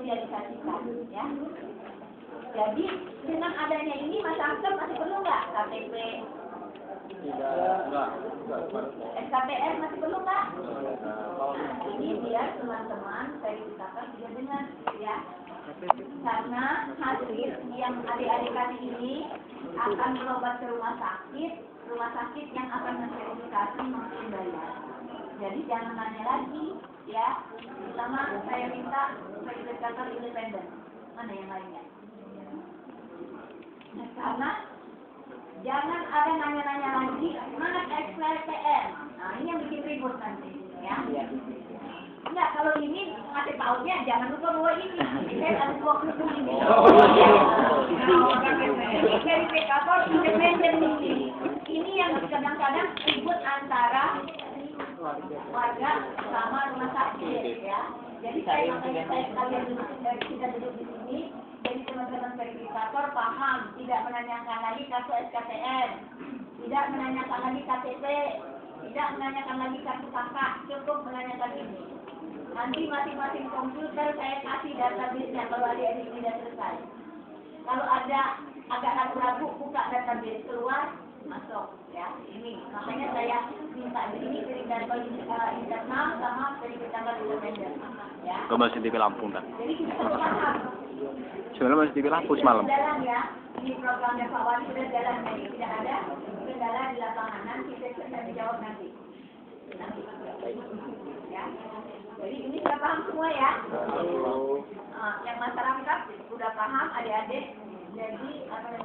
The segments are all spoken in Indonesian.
disosialisasikan, ya. Jadi dengan adanya ini masyarakat masih perlu nggak KTP? Enggak. SKPN masih perlu nggak? Ini biar teman-teman verifikator tidak dengar, ya. Karena hasil yang adik-adik kasih ini akan berobat ke rumah sakit yang akan memverifikasi mungkin bayar. Jadi jangan nanya lagi, ya. Pertama saya minta verifikator independen. Mana yang lainnya? Karena jangan ada nanya-nanya lagi, mana SKPN? Nah, ini yang bikin ribut nanti, ya. Enggak, kalau ini ngasih tahunya jangan lupa bawa ini. Saya ada dua kutu ini. Verifikator independen ini. Ini yang kadang-kadang ribut antara warga sama rumah sakit, ya. Jadi saya kalian kita duduk di sini. Jadi teman-teman verifikator paham, tidak menanyakan lagi kartu SKPN, tidak menanyakan lagi KTP, tidak menanyakan lagi kartu kakak, cukup menanyakan ini. Nanti masing-masing komputer saya kasih database-nya kalau adik-adik tidak selesai. Kalau ada agak ragu-ragu, buka database keluar, masuk, ya. Ini makanya saya minta di sini verifikator internal sama verifikator independen, ya. Ke masih TV Lampung kan? Jadi kita paham. Sebenarnya masih TV Lampung semalam. Jalan, ya. Ini programnya Pak Wali sudah jalan, jadi tidak ada kendala di lapangan. Nanti saya dijawab nanti. Ya. Jadi ini sudah paham semua, ya. Yang masyarakat sudah paham, adik-adik. Jadi apa yang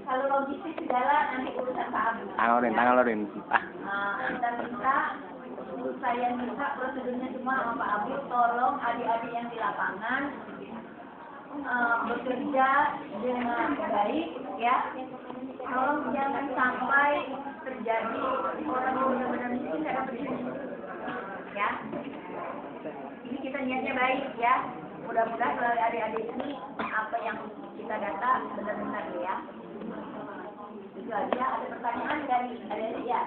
kalau logistik segala nanti urusan Pak Abu. Tangan lorin. Saya minta prosedurnya semua sama Pak Abu, tolong adik-adik yang di lapangan bekerja dengan baik, ya. Tolong jangan sampai terjadi orang yang benar-benar miskin tidak dapat duit, ya. Ini kita niatnya baik, ya. Mudah-mudahan kalau adik-adik ini apa yang kita data benar-benar, ya. Itu aja. Ada pertanyaan dari adik-adik, ya?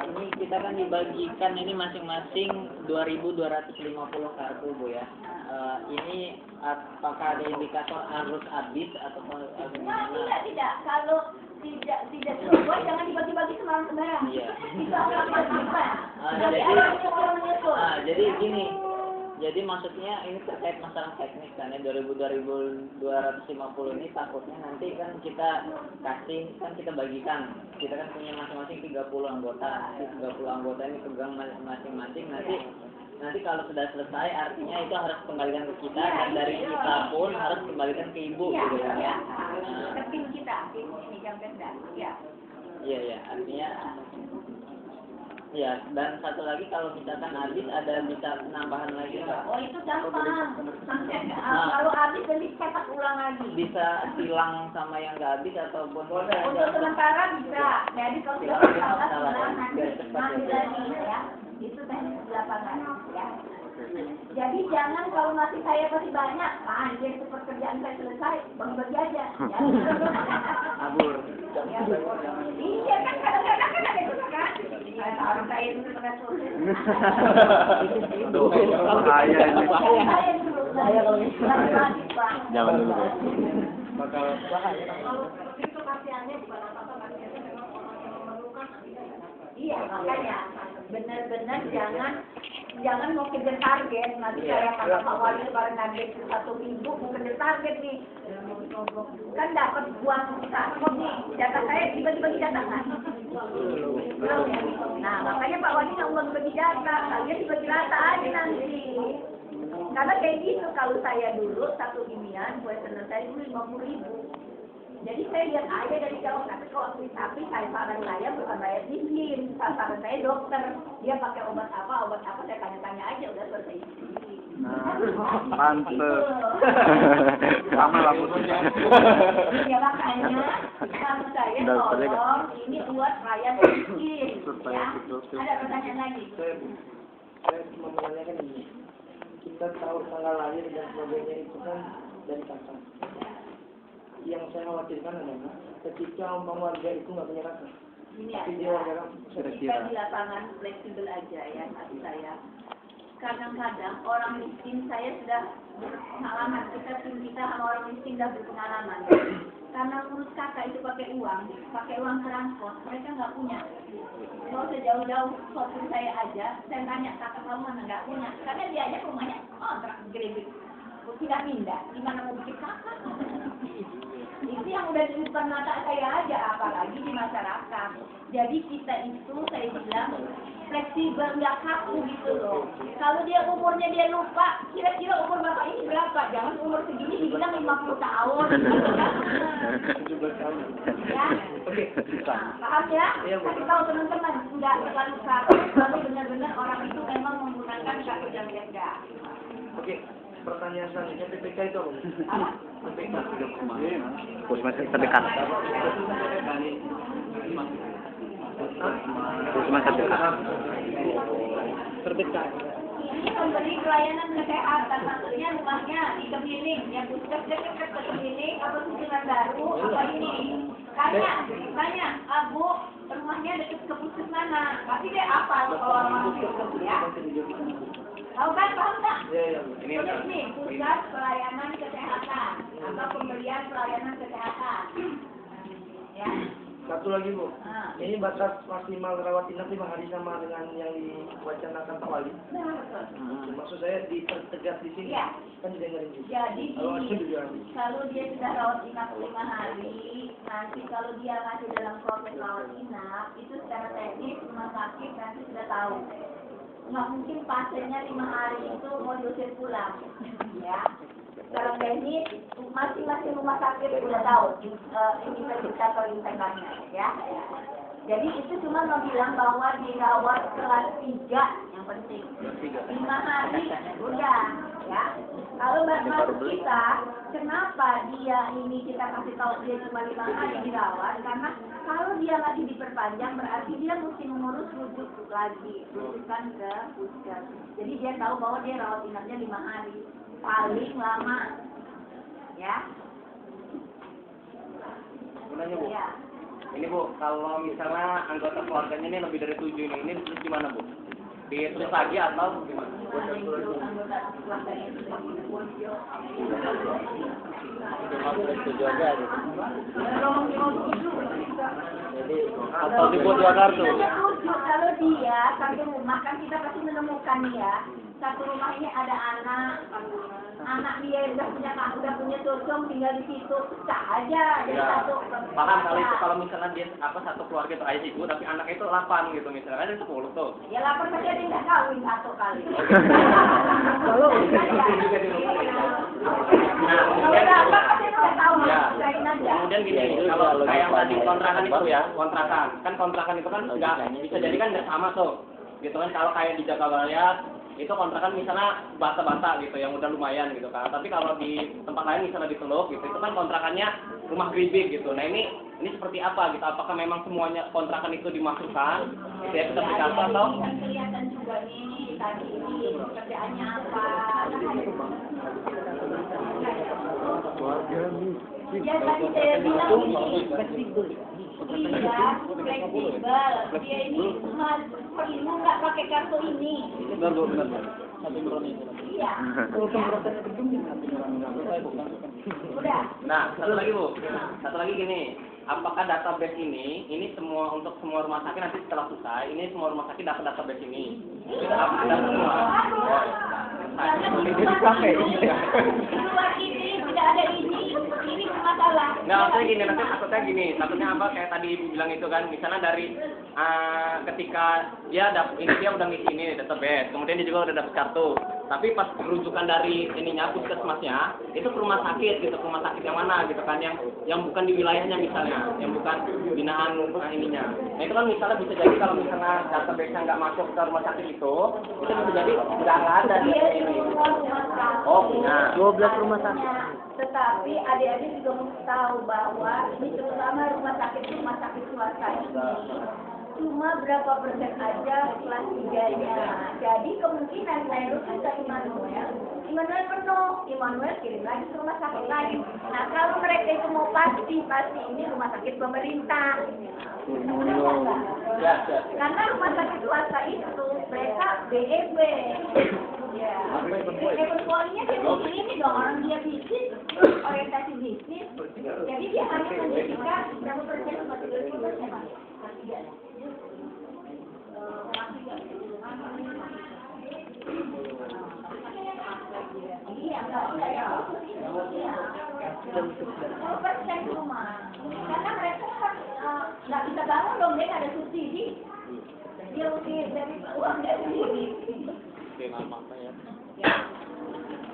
Ini kita kan dibagikan ini masing-masing 2.250 kartu, Bu, ya. Ini apakah ada indikator harus habis atau Nah, tidak. Kalau tidak sesuai jangan dibagi-bagi sembarang-sembarang. Iya. Itu akan apa? Jadi gini. Jadi maksudnya ini terkait masalah teknis kan ya 2.250 ini takutnya nanti kan kita kasih kan kita bagikan kita kan punya masing-masing 30 anggota 30 anggota ini pegang masing-masing nanti kalau sudah selesai artinya itu harus kembalikan ke kita dan dari kita pun harus kembalikan ke ibu gitu kan ya. Ke tim kita ini jam kerja ya. Iya artinya ya, dan satu lagi kalau misalkan habis ada bisa penambahan lagi nggak? Oh itu gampang. Kalau habis nanti cetak ulang lagi. Bisa hilang sama yang nggak habis ataupun untuk sementara bisa. Jadi kalau sudah hilang nanti ambil lagi, ya. Itu teknis di lapangan, ya. Jadi jangan kalau masih banyak, anjir itu pekerjaan saya selesai, bagi-bagi aja. Ya. Abur. Ya. Iya kan kadang-kadang kan ada juga kan. Orang saya itu pernah sulit. Bahaya ini. Bahaya kalau Jangan dulu. bakal bahaya. Kalau itu pasiennya bukan apa-apa, pasiennya memang orang yang memerlukan. Iya, makanya benar-benar jangan mau kejar target. Nanti kayak kata Pak Wali kalau target 1 minggu mau kejar target nih. Kan dapat uang transport nih. Data saya dibagi-bagi data kan. Belum ya. Nah, makanya Pak Wali nggak mau bagi data. Kalian dibagi rata aja nanti. Karena kayak gitu kalau saya dulu satu inian buat selesai itu 50.000. Jadi saya lihat aja dari jauh, tapi saya saran saya bukan bayar izin, saran saya dokter, dia pakai obat apa saya tanya-tanya aja udah selesai. Pantes. Sama lah putusnya. Ya makanya kalau saya tolong ini buat rakyat miskin. Ya. Ada pertanyaan lagi? Saya cuma menanyakan ini. Kita tahu tanggal lahir dan sebagainya itu kan dari kakak. Yang saya khawatirkan adalah ketika warga itu nggak punya kakak. Ini Tapi aja. dia warga Kita di lapangan fleksibel aja ya, hati saya. kadang-kadang orang miskin, saya sudah berpengalaman, kita sama orang miskin sudah berpengalaman. Karena urus kakak itu pakai uang transport, mereka nggak punya. Kalau sejauh-jauh sopir saya aja, saya tanya kakak kamu mana nggak punya, karena dia aja rumahnya gerebek, tidak pindah, gimana mau bikin kakak? Itu yang udah di depan mata saya aja, apalagi di masyarakat. Jadi kita itu, saya bilang, fleksibel, nggak kaku gitu loh. Kalau dia umurnya dia lupa, kira-kira umur bapak ini berapa? Jangan umur segini dibilang 50 tahun. Ya, nah, paham ya? Kasih tahu teman-teman, nggak terlalu kaku, kalau benar-benar orang itu memang menggunakan kartu jam ganda. Oke, pertanyaan selanjutnya PPK itu apa? PPK. Puskesmas terdekat. Puskesmas terdekat. Terdekat. Ini memberi pelayanan kesehatan, maksudnya rumahnya di Kemiling, yang puskes dekat ke Kemiling, apa Susunan Baru, apa ini? Tanya, Bu, rumahnya dekat ke puskes mana? Pasti dia apa kalau orang puskes ya? Tahu kan, paham tak? Tulis nih, pusat pelayanan kesehatan, atau pemberian pelayanan kesehatan. Ya. Satu lagi Bu, ini batas maksimal rawat inap 5 hari sama dengan yang diwacanakan Pak Wali. Maksud saya dipertegas di sini, Ya. kan didengarin juga. Jadi Kalau gini, masih juga. kalau dia sudah rawat inap 5 hari, nanti kalau dia masih dalam proses rawat inap, itu secara teknis rumah sakit nanti sudah tahu. Nggak mungkin pasiennya 5 hari itu mau diusir pulang, ya. Secara teknis masing-masing rumah sakit sudah tahu indikator internalnya, ya. Jadi itu cuma bilang bahwa dirawat kelas 3 yang penting. 5 hari udah, ya. Kalau maksud kita, kenapa dia ini kita kasih tahu dia cuma 5 hari dirawat? Karena kalau dia lagi diperpanjang berarti dia mesti mengurus rujuk lagi, rujukan ke puskes. Jadi dia tahu bahwa dia rawat inapnya 5 hari paling lama, ya. Gunanya Bu. Ya. Ini Bu, kalau misalnya anggota keluarganya ini lebih dari 7 ini terus gimana Bu? Ditulis lagi atau gimana? Setuju aja gitu. Jadi Atau dibuat 2 kartu? Kalau dia satu rumah kan kita pasti menemukan ya. Satu rumah ini ada anak dia udah punya cocong tinggal di situ, sah aja jadi Ya, satu. paham kali itu kalau misalnya dia satu keluarga itu ayah ibu tapi anaknya itu 8 gitu misalnya ada 10 tuh. Ya lapor saja dia nggak kawin satu kali. Kalau Nah, Kalau dapat pasti nggak tahu, ya, serahin aja. kemudian gini, kalau kayak tadi kontrakan itu ya, kontrakan itu kan nggak bisa jadi kan nggak sama tuh, gitu kan kalau kayak di Jagakarsa itu kontrakan misalnya bata-bata gitu yang udah lumayan gitu kan, tapi kalau di tempat lain misalnya di Teluk gitu itu kan kontrakannya rumah geribik gitu. Nah ini seperti apa gitu? Apakah memang semuanya kontrakan itu dimasukkan gitu ya kita berkata atau? Kan kelihatan juga nih tadi ini kerjaannya apa. Ya tadi saya bilang ini fleksibel. Dia ini perlu nggak pakai kartu ini. Iya. Udah. Nah, satu lagi Bu, satu lagi gini, apakah database ini semua untuk semua rumah sakit nanti setelah selesai, ini semua rumah sakit dapat database ini? Dapat semua? Di luar ini tidak ada ini masalah. Nggak, maksudnya gini, takutnya apa kayak tadi Ibu bilang itu kan, misalnya dari ketika dia udah ngisi ini database, kemudian dia juga udah dapat kartu, tapi pas rujukan dari ininya puskesmasnya itu ke rumah sakit gitu, ke rumah sakit yang mana gitu kan, yang bukan di wilayahnya misalnya, yang bukan binaan ininya. Nah itu kan misalnya bisa jadi kalau misalnya database-nya nggak masuk ke rumah sakit itu bisa jadi nggak ada di ini. Oh, punya 12 rumah sakit. Tetapi adik-adik juga mesti tahu bahwa ini terutama rumah sakit swasta ini cuma berapa persen aja kelas 3-nya. Jadi kemungkinan saya lulus ke Immanuel penuh, Immanuel kirim lagi ke rumah sakit lain. Nah kalau mereka itu mau pasti ini rumah sakit pemerintah. Karena rumah sakit swasta itu mereka BEB. Ya. Ekonominya dia ini dong, orang dia bisnis, orientasi bisnis. Jadi dia harus menjadikan berapa persen sama 35%. Iya, persen cuma. Karena mereka kan nggak bisa bangun dong, dia nggak ada subsidi. Dia mesti dari uang dari sendiri. Ya.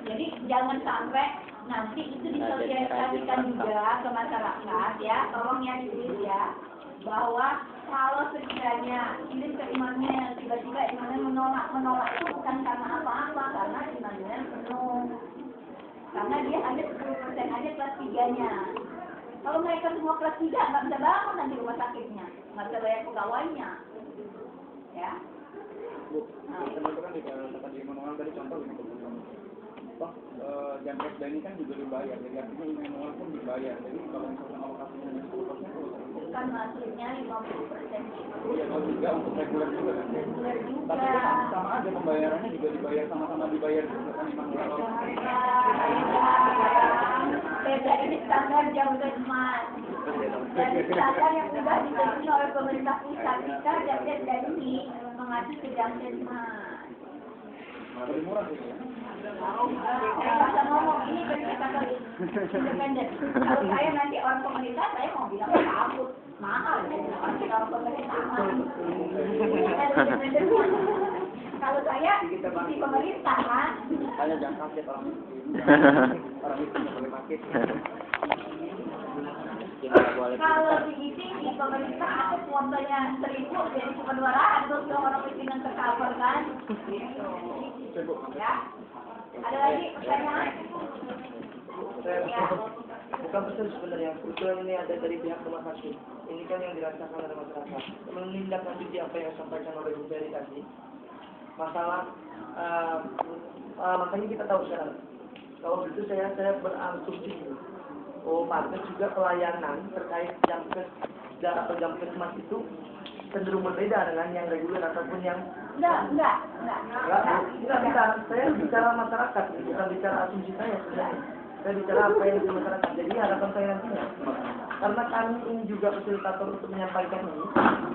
Jadi jangan sampai nanti itu disosialisasikan juga ke masyarakat ya, tolong ya ditulis ya, bahwa kalau sekiranya ini ke Immanuel, tiba-tiba Immanuel menolak itu bukan karena apa-apa, karena Immanuel penuh. Karena dia hanya 10% aja kelas 3-nya. Kalau mereka semua kelas 3, nggak bisa bangun nanti rumah sakitnya, nggak bisa bayar pegawainya. Ya. Bu, teman-teman di tempat di Immanuel tadi contoh gitu. Jam kerja ini kan juga dibayar, jadi artinya Immanuel pun dibayar. Jadi kalau misalnya alokasinya hanya 10%, kan maksudnya 50%. Iya, kalau tidak untuk reguler juga kan. Reguler juga. Tapi kan sama aja pembayarannya juga dibayar, sama-sama dibayar juga kan Immanuel. Beda ini standar jam kerja. Dan standar yang sudah diterima oleh pemerintah pusat, kita jam ini mengacu ke jam kerja. Lebih murah sih. Saya bisa ngomong ini berdasarkan independen. Kalau saya nanti orang pemerintah, saya mau bilang kabut mahal. Orang pemerintah mahal. Kalau saya di pemerintah kan. Hanya jangan kaget orang itu yang boleh pakai. Kalau di pemerintah aku kuotanya 1.000 jadi cuma 200 dong orang miskin yang tercover kan. Ya. Ada lagi pertanyaan? Ya. Bukan pesan sebenarnya, kebetulan ini ada dari pihak rumah sakit. Ini kan yang dirasakan oleh masyarakat. Menindaklanjuti apa yang disampaikan oleh Bu Ferry tadi. Masalah, makanya kita tahu sekarang. Kalau begitu saya berasumsi. Oh, pantas juga pelayanan terkait jamkes atau jamkesmas itu cenderung berbeda dengan yang reguler ataupun yang Enggak. Saya bicara masyarakat, bukan bicara asumsi saya sebenarnya. Saya bicara apa yang di masyarakat. Jadi harapan saya nantinya, karena kami ini juga fasilitator untuk menyampaikan ini,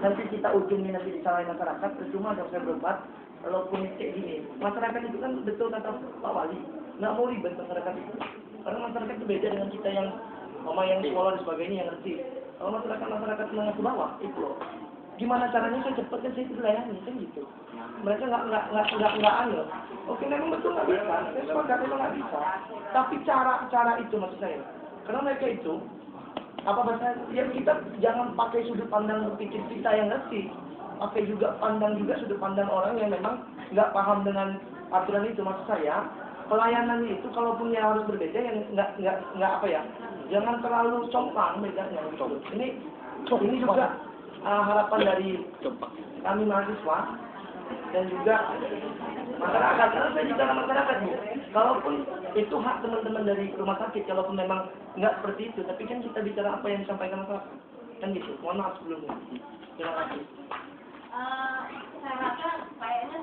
nanti kita ujungnya nanti disalahin masyarakat, percuma kalau saya berobat, walaupun kayak gini. Masyarakat itu kan betul kata Pak Wali, nggak mau ribet masyarakat itu. Karena masyarakat itu beda dengan kita yang mama yang sekolah dan sebagainya yang ngerti. Kalau masyarakat menengah ke bawah itu loh. Gimana caranya saya cepat kan saya dilayani kan gitu. Mereka nggak anu. Oke memang betul nggak bisa. Saya sepakat memang nggak bisa. Tapi cara itu maksud saya. Karena mereka itu apa bahasa ya kita jangan pakai sudut pandang berpikir kita yang ngerti. Pakai juga sudut pandang orang yang memang nggak paham dengan aturan itu. Maksud saya pelayanan itu kalaupun yang harus berbeda yang nggak apa ya. Jangan terlalu compang bedanya gitu. Ini juga harapan dari kami mahasiswa dan juga masyarakat. Karena saya bicara masyarakat Bu, kalaupun itu hak teman-teman dari rumah sakit, kalaupun memang nggak seperti itu, tapi kan kita bicara apa yang disampaikan masyarakat, kan gitu. Mohon maaf sebelumnya. Terima kasih. Saya rasa kayaknya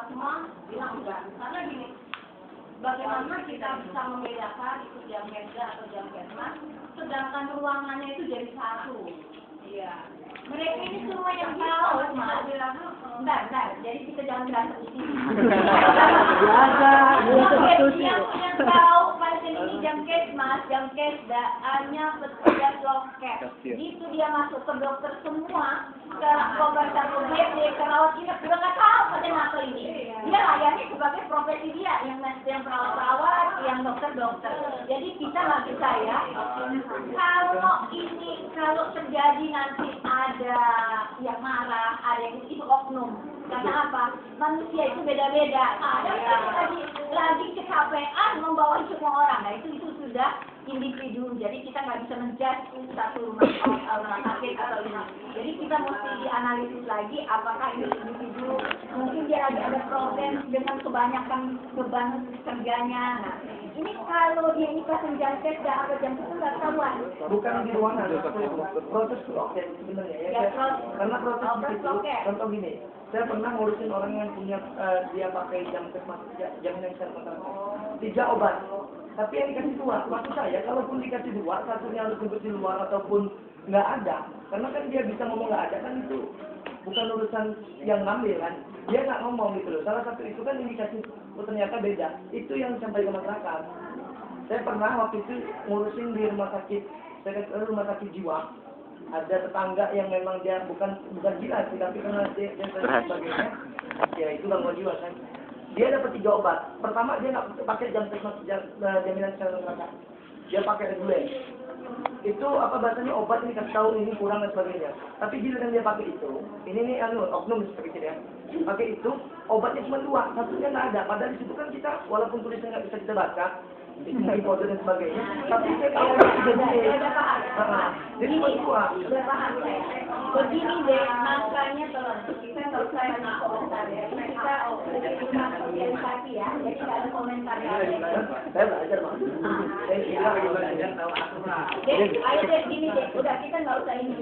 semua bilang enggak, karena gini, bagaimana kita bisa membedakan itu jam kerja atau jam kerja, sedangkan ruangannya itu jadi satu. Iya. Mereka ini semua yang tahu, Mas. Bentar. Jadi kita jangan berantem di sini. Biasa. Yang tahu pasien ini jam kes, hanya petugas loket. Itu dia masuk ke dokter semua, ke pembantu UGD, ke rawat inap, juga nggak tahu pasien apa ini. Dia layani sebagai profesi dia, yang perawat-perawat, yang dokter-dokter. Jadi kita nggak bisa ya. Kalau terjadi nanti ada yang marah, ada yang itu oknum. Karena apa? Manusia itu beda-beda. Ada yang lagi kecapean membawa semua orang. Nah itu sudah individu, jadi kita nggak bisa menjudge satu rumah sakit atau ini. Jadi kita mesti dianalisis lagi apakah ini individu, mungkin dia lagi ada problem dengan kebanyakan beban kerjanya. Nah, ini kalau dia ini pasang jam kerja atau jam itu nggak ketahuan. Bukan di ruangan, proses loket sebenarnya ya. Ya, Karena proses itu, loket. contoh gini, saya pernah ngurusin orang yang punya dia pakai jam jaminan kesehatan 3 obat. Tapi yang dikasih 2, maksud saya, kalaupun dikasih 2, satunya harus nunggu di luar ataupun nggak ada, karena kan dia bisa ngomong nggak ada kan itu bukan urusan yang ngambil kan, dia nggak ngomong gitu loh. Salah satu itu kan indikasi, oh ternyata beda. Itu yang sampai ke masyarakat. Saya pernah waktu itu ngurusin di rumah sakit, saya ke rumah sakit jiwa. Ada tetangga yang memang dia bukan gila sih, tapi karena dia sebagainya, ya itu gangguan jiwa kan. Dia dapat 3 obat. Pertama dia nggak pakai jaminan kesehatan masyarakat. Dia pakai reguler. Itu apa bahasanya obat ini kasih tahu ini kurang dan sebagainya. Tapi giliran dia pakai itu, ini oknum seperti ya. Pakai itu obatnya cuma 2, satunya nggak ada. Padahal di situ kan kita walaupun tulisannya nggak bisa kita baca, itu kode dan sebagainya. Tapi saya kalau Udah paham. jadi cuma 2. Udah paham saya. Begini deh, makanya tolong kita nggak usah banyak komentar ya. Ini kita sosialisasi ya, jadi nggak ada komentar ya. Saya belajar mas. Saya kira belajar tahu aturan. Ayo deh, gini deh, udah kita nggak usah ini.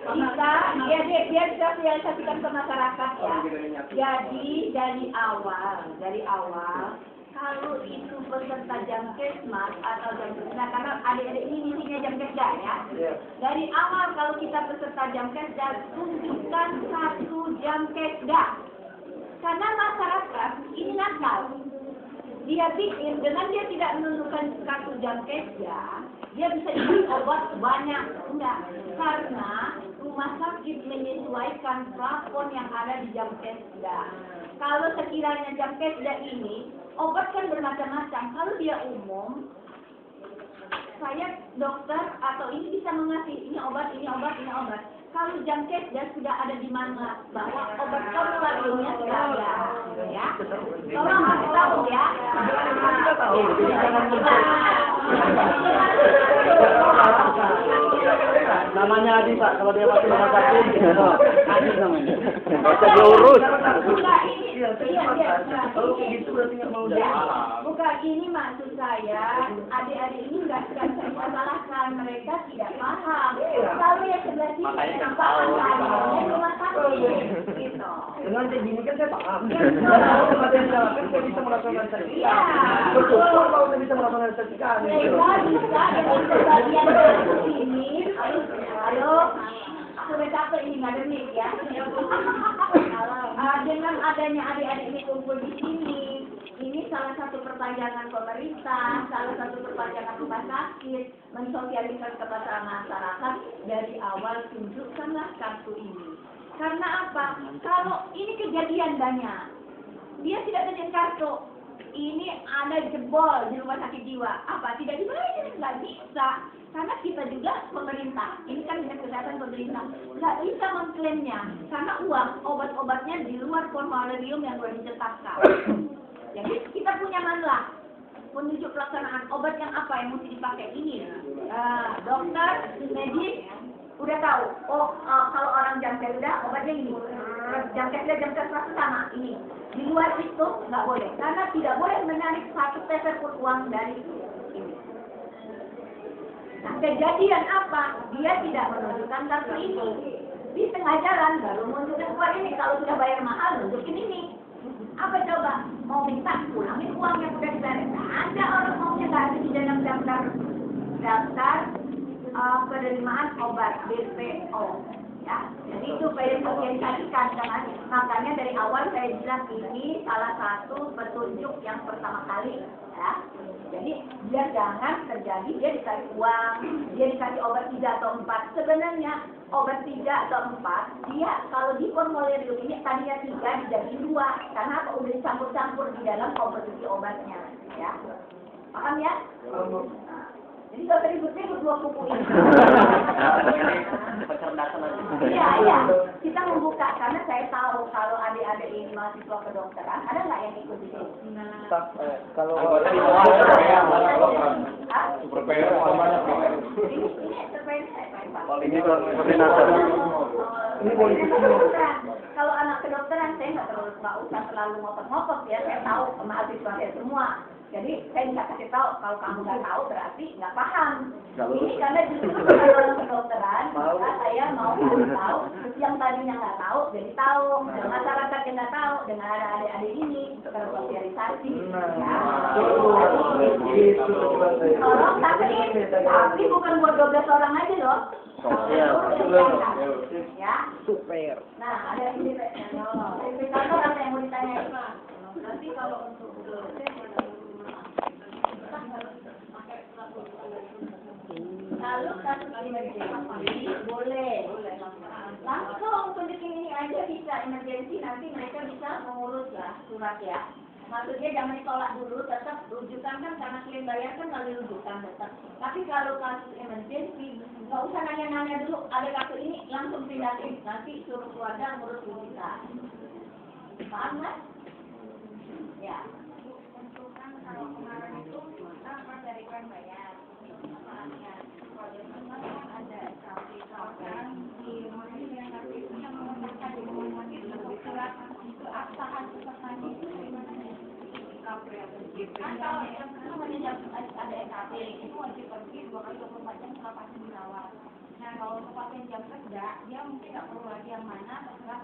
Kita, ya deh, biar kita sosialisasikan ke masyarakat ya. Jadi dari awal, kalau itu peserta jam kesmas atau jam kerja, karena adik-adik ini misinya jam kerja ya. Dari awal kalau kita peserta jam kerja, tunjukkan 1 jam kerja. Karena masyarakat ini nakal. Dia bikin dengan dia tidak menunjukkan 1 jam kerja, dia bisa diberi obat banyak. Enggak, karena rumah sakit menyesuaikan plafon yang ada di jam kerja. Kalau sekiranya jam kerja ini, obat kan bermacam-macam. Kalau dia umum, saya dokter atau ini bisa mengasih ini obat. Kalau jam kerja sudah ada di mana bahwa obat formulariumnya sudah ada, ya. Tolong kasih tahu ya. Kita tahu. Namanya Adi Pak, kalau dia masuk rumah sakit, Adi namanya. Nggak usah diurus. Bukan ini, iya. Kalau kayak gitu berarti nggak mau jalan. Bukan ini maksud saya, adik-adik ini nggak sedang saya salahkan, mereka tidak paham. Kalau yang sebelah sini yang paham kan, rumah sakit, gitu. Dengan kayak gini kan saya paham. Kalau tempat yang salah kan saya bisa melakukan sertifikat. Betul, kalau saya bisa melakukan sertifikat. Mereka bisa dengan sebagian dari sini, ayo, sudah capek ini nggak ada nih ya. Dengan adanya adik-adik ini kumpul di sini, ini salah satu perpanjangan pemerintah, salah satu perpanjangan rumah sakit, mensosialisasikan kepada masyarakat dari awal tunjukkanlah kartu ini. Karena apa? Kalau ini kejadian banyak, dia tidak tunjuk kartu. Ini ada jebol di rumah sakit jiwa. Apa? Tidak dibayar? Nggak bisa. Karena kita juga pemerintah. Ini kan dinas kesehatan pemerintah. Nggak bisa mengklaimnya. Karena uang, obat-obatnya di luar formularium yang sudah ditetapkan. Jadi kita punya manlah. Penunjuk pelaksanaan obat yang apa yang mesti dipakai ini. Dokter, medis, udah tahu. Kalau orang jam kerja obatnya ini. Jam kerja sama ini. Di luar itu nggak boleh, karena tidak boleh menarik 1 peser pun uang dari ini. Nah, kejadian apa? Dia tidak menunjukkan kartu ini. Di tengah jalan baru menunjukkan uang ini. Kalau sudah bayar mahal, nunjukin ini. Apa coba? Mau minta pulangin uang yang sudah dibayar. Ada orang maunya nggak ada di dalam daftar penerimaan obat BPO. Ya, jadi itu pengen sosialisasikan kan. Makanya dari awal saya bilang ini salah satu petunjuk yang pertama kali ya. Jadi biar jangan terjadi dia dikasih uang, dia dikasih obat 3 atau 4. Sebenarnya obat 3 atau 4 dia kalau di formularium ini tadinya 3 dijadiin 2 karena apa udah dicampur-campur di dalam komposisi obatnya ya. Paham ya? Jadi nggak usah ribut-ribut dua buku ini. Kecerdasan aja. Iya, iya. Kita membuka karena saya tahu kalau adik-adik ini mahasiswa kedokteran, ada nggak yang ikut di sini? Kalau Anggota di bawah surveyor, Hah? surveyor banyak banget. Ini survei saya Pak. Ini koordinator. ini politik Kalau anak kedokteran saya nggak usah terlalu ngotot-ngotot ya. Saya tahu mahasiswa saya semua. Jadi saya nggak kasih tahu. Kalau kamu nggak tahu berarti nggak paham. Ini karena justru kalau kedokteran maka saya mau kasih tahu yang tadinya nggak tahu jadi tahu. Dan masyarakat yang nggak tahu dengan ada adik-adik ini untuk bersosialisasi. Tolong tapi bukan buat 12 orang aja loh. Ya. super. Nah, ada yang indikator apa yang mau ditanyain? Nanti kalau untuk lalu kasus emergensi boleh langsung tunjukin ini aja bisa emergensi nanti mereka bisa mengurus lah surat ya. Maksudnya jangan ditolak dulu, tetap rujukan kan karena klien bayar kan melalui rujukan tetap. Tapi kalau kasus emergensi nggak usah nanya-nanya dulu ada kartu ini langsung pindahin nanti suruh keluarga ngurus rujukan. Paham kan? Ya. Kan kalau kemarin itu kita dari klien bayar. Ada SKP kan di mana yang nanti yang mengatakan di rumah itu surat keabsahan pesertanya itu gimana ya? Kan kalau yang ada SKP itu wajib pergi 2 kali 24 jam setelah pasien dirawat. Nah kalau untuk pasien jam kerja dia mungkin nggak perlu lagi yang mana terserah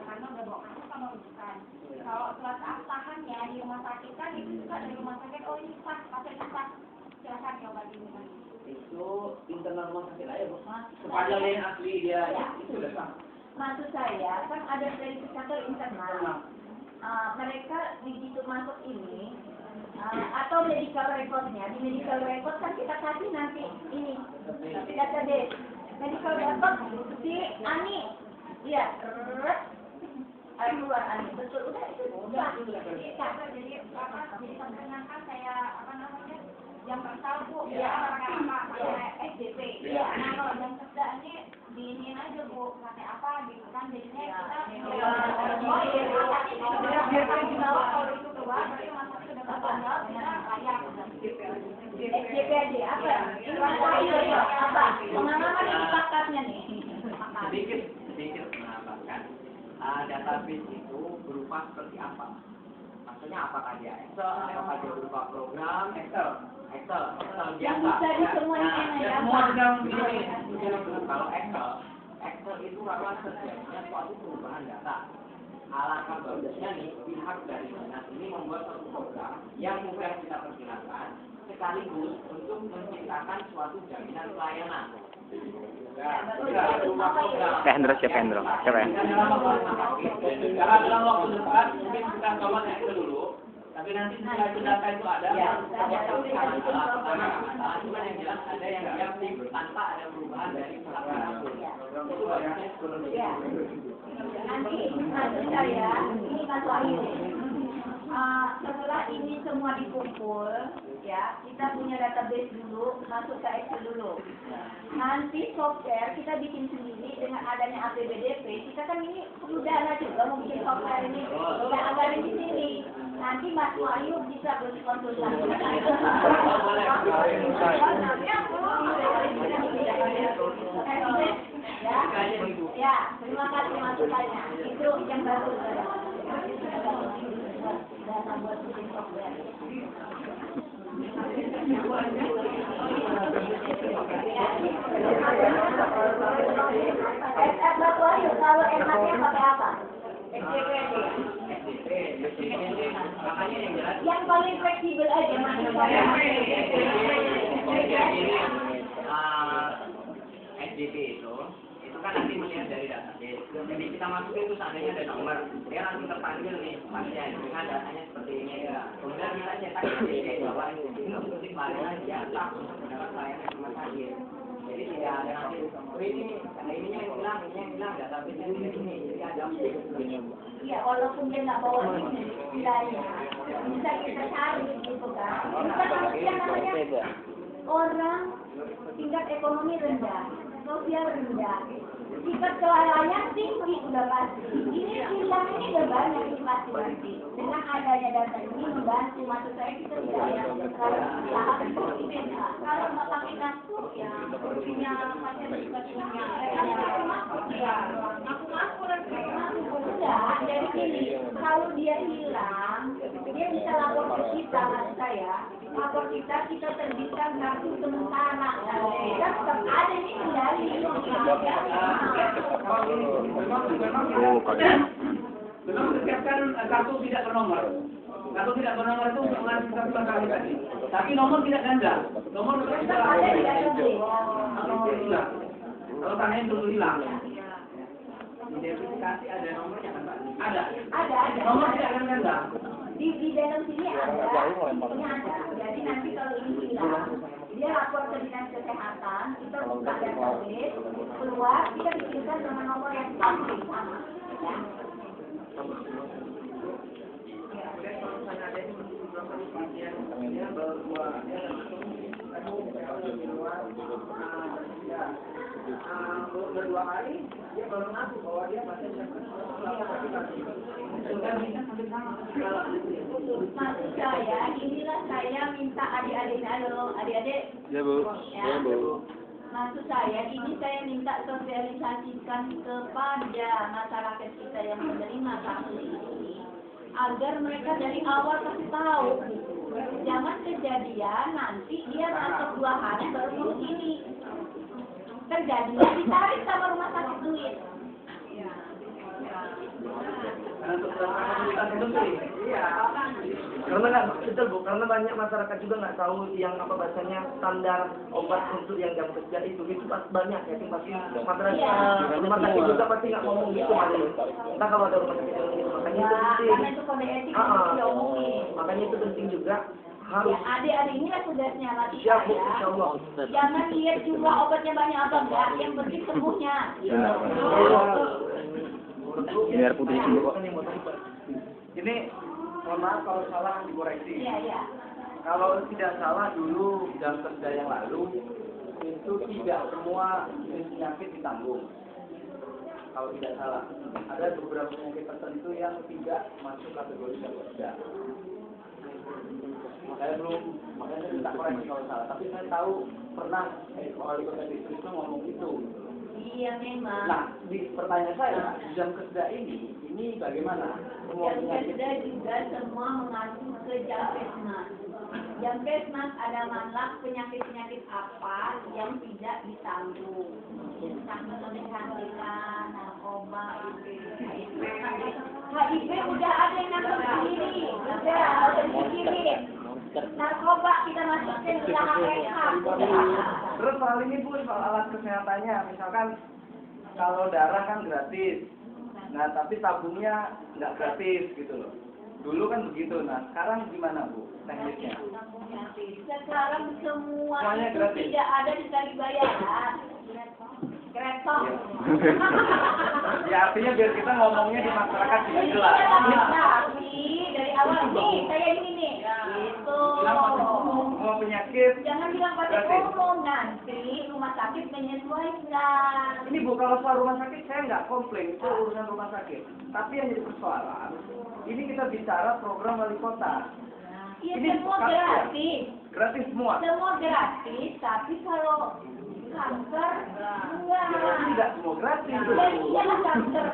karena udah bawa kasus sama rujukan. Kalau surat keabsahan ya di rumah sakit kan itu juga dari rumah sakit oh ini sah pasien sah silakan coba ini kan. Itu internal rumah sakit aja, Bu. Sepanjang yang asli dia Ya, itu udah sah. maksud saya kan ada verifikator internal. Mereka begitu masuk ini atau medical recordnya di medical record kan kita kasih nanti ini database medical record si Ani iya keluar Ani betul udah itu udah jadi apa jadi perkenalkan saya apa namanya yang pertama Bu ya apa SDP ya nah kalau yang kedua ini diinin aja Bu pakai apa gitu kan jadinya kita kalau itu keluar berarti masuk ke dalam tanggal kita layak SDP aja apa apa pengalaman di pakatnya nih sedikit menambahkan database itu berupa seperti apa? Maksudnya apakah dia Excel, apakah dia berupa program Excel biasa. yang bisa disemuanya ya semua sedang begini. Kalau Excel itu adalah terjadinya suatu perubahan data. Alangkah bagusnya nih pihak dari dinas ini membuat suatu program yang mudah kita pergunakan sekaligus untuk menciptakan suatu jaminan pelayanan. Hendro siapa Hendro? Siapa ya? Karena dalam waktu dekat mungkin kita coba Excel dulu. Tapi nanti setelah itu data itu ada, cuma yang jelas ada yang siap tanpa ada perubahan dari pelaksanaan. Itu bagusnya seperti itu. nanti maksud saya ini masuk akhir setelah ini semua dikumpul ya kita punya database dulu masuk ke Excel dulu nanti software kita bikin sendiri dengan adanya APBDP kita kan ini perlu dana juga mau bikin software ini kita anggarin di sini nanti Mas Wahyu bisa berkonsultasi ya terima kasih masukannya itu yang baru dana buat bikin software kalau enaknya pakai apa? Yang paling fleksibel aja SDP itu kan nanti melihat dari database. Jadi kita masukin itu seandainya ada nomor, dia langsung terpanggil nih pasien dengan datanya seperti ini. Kemudian kita cetak SDP bahwa SDP itu penting pelayanan jasa untuk mendapat pelayanan rumah sakit. Jadi tidak ada nanti ini yang hilang database ini. Jadi ada iya, walaupun dia nggak bawa ini istilahnya bisa kita cari gitu kan. Ini kan manusia namanya orang tingkat ekonomi rendah, sosial rendah, tingkat kelalaian tinggi udah pasti. Ini hilang ini udah banyak inflasi nanti. Dengan adanya data ini membantu, maksud saya kita tidak yang kalau usaha seperti beda. Kalau nggak pakai kartu ya punya fasilitas punya aku udah dari sini. Kalau dia hilang, dia bisa lapor ke kita, maksud saya. Lapor kita terbitkan kartu sementara. Kita tetap ada ini kendali. Belum disiapkan kartu tidak bernomor. Kartu tidak bernomor itu mengajukan kali tadi. Tapi nomor tidak ganda. Nomor itu Tetap ada di dalam nomor hilang. Kalau tanahnya dulu hilang. Identifikasi ada nomornya kan Pak? Ada. Ada. Nomor tidak akan ganda. Di dalam sini ada. Ini ada. Jadi nanti kalau ini hilang, dia lapor ke dinas kesehatan, kita buka database, keluar, kita bikinkan nomor yang sama. Ya. Berdua kali dia baru ngaku bahwa dia masih Maksud saya, inilah saya minta adik-adik, Ya Bu. ya. Maksud saya, ini saya minta sosialisasikan kepada masyarakat kita yang menerima kasus ini, agar mereka dari awal kasih tahu. Jangan kejadian nanti dia masuk 2 hari baru ngurus ini. Terjadinya ditarik sama rumah sakit duit. Iya. Karena nggak betul Bu, karena banyak masyarakat juga nggak tahu yang apa bahasanya standar obat untuk yang jam kerja itu banyak ya, pasti masyarakat rumah sakit juga pasti nggak ngomong gitu malah. Entah kalau ada rumah sakit yang gitu, makanya itu penting. Karena itu kode etik yang diomongin. Makanya itu penting juga harus. Ya, adik-adik ini lah tugasnya lagi Siap Bu, saya. insyaallah. Jangan lihat jumlah obatnya banyak apa enggak, yang penting sembuhnya. Biar putih dulu kok. Ini mohon maaf kalau salah dikoreksi. Iya. Kalau tidak salah dulu jam kerja yang lalu itu tidak semua jenis penyakit ditanggung. Kalau tidak salah, ada beberapa penyakit tertentu yang tidak masuk kategori jam kerja. Makanya saya minta koreksi kalau salah. Tapi saya tahu pernah wali kota itu ngomong itu. Iya memang. Nah, di pertanyaan saya, jam kerja ini bagaimana? Semua Yang penyakit kedua juga semua mengacu ke Jampesmas. Jampesmas ada manlak penyakit-penyakit apa yang tidak ditanggung. Misalnya kecantikan, narkoba, HIV udah ada yang nangkep sendiri. Udah dipikirin. Narkoba kita masukin ke HRK. Terus soal ini Bu, soal alat kesehatannya, misalkan kalau darah kan gratis, nah tapi tabungnya nggak gratis gitu loh. Dulu kan begitu, nah sekarang gimana Bu teknisnya? Sekarang semua Semuanya itu gratis. tidak ada dikali bayaran. Kreator. Ya artinya biar kita ngomongnya di masyarakat tidak jelas. Tapi dari awal nih, saya ini nih. Itu. Semua penyakit. Jangan bilang pada umum, nanti rumah sakit menyesuaikan. Ini Bu, kalau soal rumah sakit saya nggak komplain, itu urusan rumah sakit. Tapi yang jadi persoalan, ini kita bicara program wali kota. Iya, Ini semua bukan ya? gratis. Gratis semua. Semua gratis, tapi kalau kanker, enggak. Tidak semua gratis. Iya, kanker.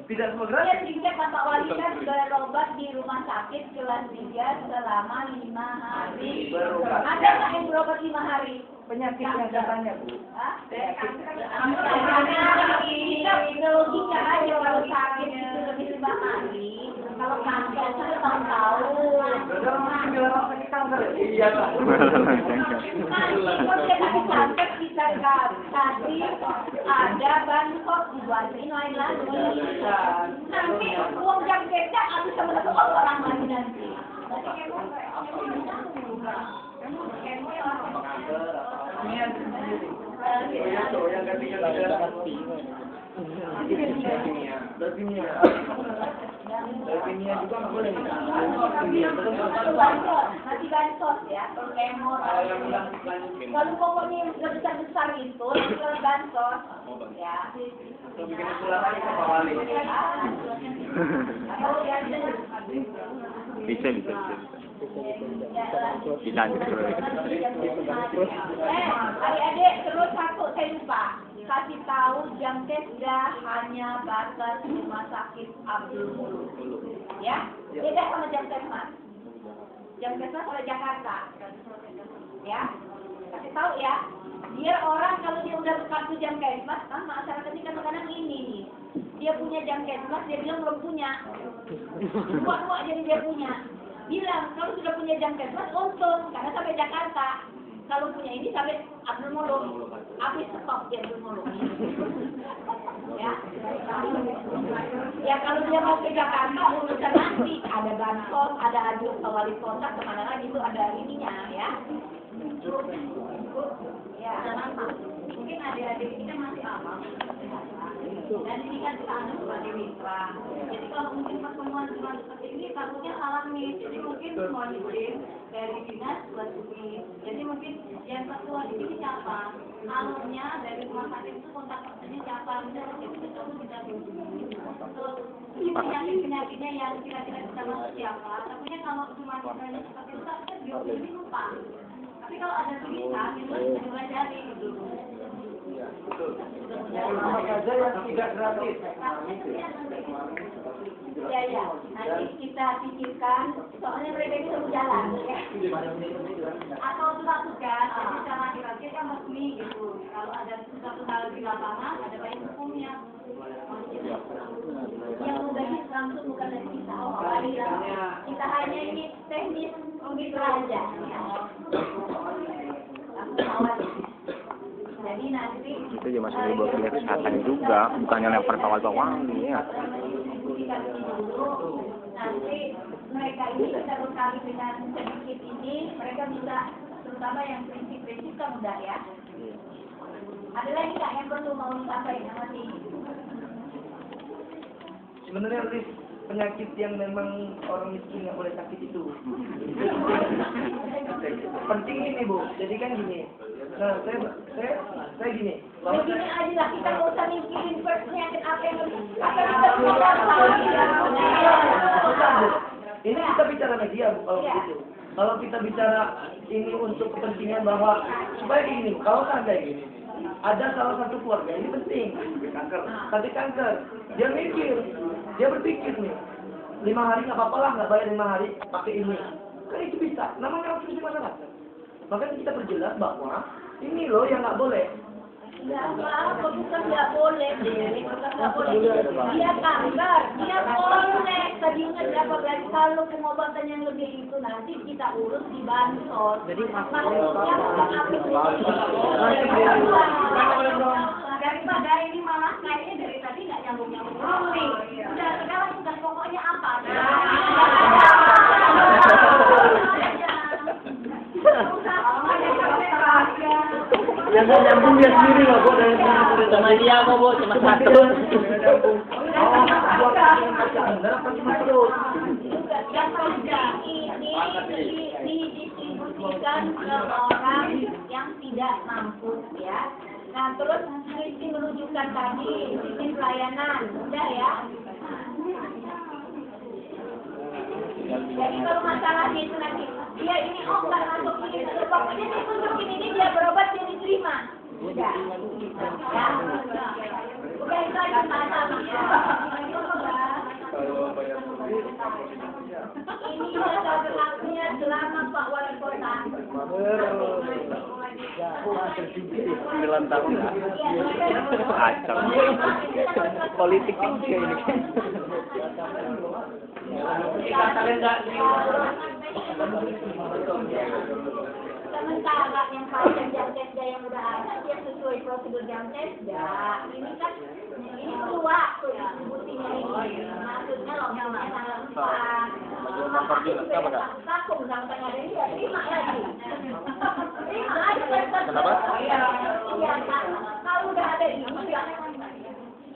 Tidak semua Ya, gratis. sehingga Bapak Wali kan berobat di rumah sakit kelas 3 selama 5 hari. Berobat. Ada nggak yang berobat 5 hari? Penyakit yang katanya Bu. Hah? Kita logika aja kalau sakit itu lebih 5 hari. Kalau kanker itu tahun-tahun. Saudara masih bilang orang sakit kanker ya? Iya Pak. Nanti kalau dia sakit kanker kita kasih ada bansos dibuatin lain lagi. Nanti uang jam kerja habis sama satu orang lagi nanti. Ini yang sendiri. Yang ketiga. Kimia. Dari kimia juga nggak boleh. Nanti bansos ya, kalau kemor. Kalau pokoknya yang besar-besar itu, kalau bansos, ya. Bikin usulan lagi ke Pak Wali. Bisa. Bisa lanjut terus. Adik-adik terus satu saya lupa. Kasih tahu jam kesda hanya batas rumah sakit Abdul Muluk. Ya, beda sama jam kesmas. Jam kesmas oleh Jakarta. Ya, kasih tahu ya. Biar orang kalau dia udah kartu jam kesmas, kan masyarakat ini kadang-kadang ini nih. Dia punya jam kesmas, dia bilang belum punya. Dua jadi dia punya. Bilang kalau sudah punya jam kesmas untung karena sampai Jakarta. Kalau punya ini sampai Abdul Muluk. Habis stop di Abdul Muluk. Ya. Ya kalau dia mau ke Jakarta urusan nanti ada bansos, ada adu ke wali kota kemana lagi itu ada ininya ya. Ya. Mungkin adik-adik ini kan masih awam. Dan ini kan kita anggap sebagai mitra. Jadi kalau mungkin pertemuan seperti ini takutnya alami. Jadi mungkin semua izin dari dinas Basuki. Jadi mungkin yang ketua di sini siapa? Alurnya dari rumah sakit itu kontak personnya siapa? Misalnya kita bisa hubungi. Penyakit-penyakitnya yang kira-kira bisa masuk siapa? Takutnya kalau cuma misalnya seperti itu kan biologi lupa. Tapi kalau ada tulisan itu bisa dipelajari gitu. Rumah saja yang tidak gratis. Ya, nanti kita pikirkan, soalnya mereka ini harus jalan, ya. Atau dilakukan, jadi secara laki-laki kan resmi gitu. Kalau ada sesuatu hal di lapangan, ada baik hukumnya. Yang mudahnya langsung bukan dari kita, kita hanya ini teknis begitu aja. Ya. Jadi nanti Itu juga masih dibawa ke kesehatan juga, bukannya lempar ke wali ya. Nanti mereka ini bisa berkali dengan sedikit ini, mereka bisa terutama yang prinsip-prinsip kan udah ya. Ada lagi nggak yang perlu mau disampaikan nanti? Sebenarnya Riz, penyakit yang memang orang miskin nggak boleh sakit itu. Penting ini Bu. Jadi kan gini. Nah, saya gini. Bahwa Begini aja lah, kita nggak usah mikirin first penyakit apa yang kita ini kita bicara media Bu, kalau begitu. Kalau kita bicara ini untuk kepentingan bahwa supaya gini, kalau seandainya ada salah satu keluarga ini penting, sakit kanker, dia mikir, dia berpikir nih, 5 hari nggak apa-apa lah, nggak bayar 5 hari pakai ini, kan itu bisa, namanya obstruksi masyarakat. Makanya kita perjelas bahwa ini loh yang nggak boleh. Ya, apa bukan nggak boleh, bukan nggak boleh. Dia kanker, dia boleh. Tadi ingat berapa kali kalau pengobatan yang lebih itu nanti kita urus di bansos. Jadi maksudnya bukan daripada ini malah kayaknya dari tadi nggak nyambung-nyambung. Udah sekarang tugas pokoknya apa? Yang nggak nyambung dia sendiri lah Bu, dari Sama dia kok Bu, cuma satu. Yang penting ini didistribusikan ke orang yang tidak mampu ya. Nah terus sistem merujukan tadi, sistem pelayanan, udah ya. Jadi kalau masalahnya itu nanti dia ini nggak masuk ini, pokoknya ditunjukin ini dia berobat dia diterima. Udah, ya. Udah itu aja masalahnya. Ini sudah berlakunya selama Pak Wali Kota. 9 tahun lah. Kacau. Politik juga ini. Sementara yang pasien jam tesda yang udah ada dia sesuai prosedur jam tesda. Ini kan ini perlu waktu distribusinya ini. Maksudnya lockdownnya tanggal 4. Takut sampai ada dia terima lagi. Terima aja. Kenapa? Iya, kalau udah ada ini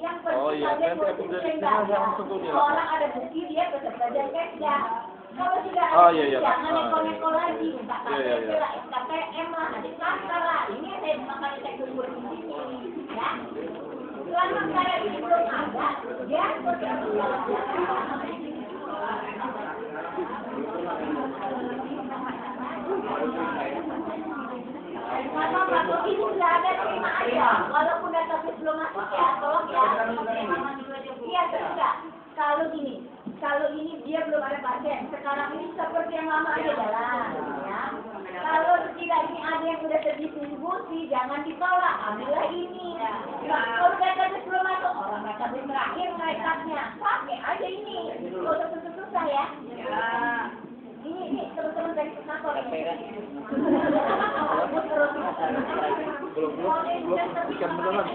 yang penting kalian posisi orang ada bukti dia tetap belajar kerja. Kalau sudah ada jangan neko-neko lagi, minta KTP lah, KTM lah, nanti pasar lah. Ini saya makanya saya kumpul di sini, ya. Selama saya ini belum ada, ya kalau ini sudah ada terima aja, walaupun data belum masuk ya, tolong ya. Iya tidak. Kalau ini dia belum ada pasien, sekarang ini seperti yang lama aja jalan, ya. Kalau setidaknya ada yang sudah terdistribusi, jangan ditolak, ambillah ini. Kalau data belum masuk, orang data terakhir merekatnya, pakai aja ini. Kalau susah-susah ya. Ini teman-teman dari kantor ya. Belum ikan beneran.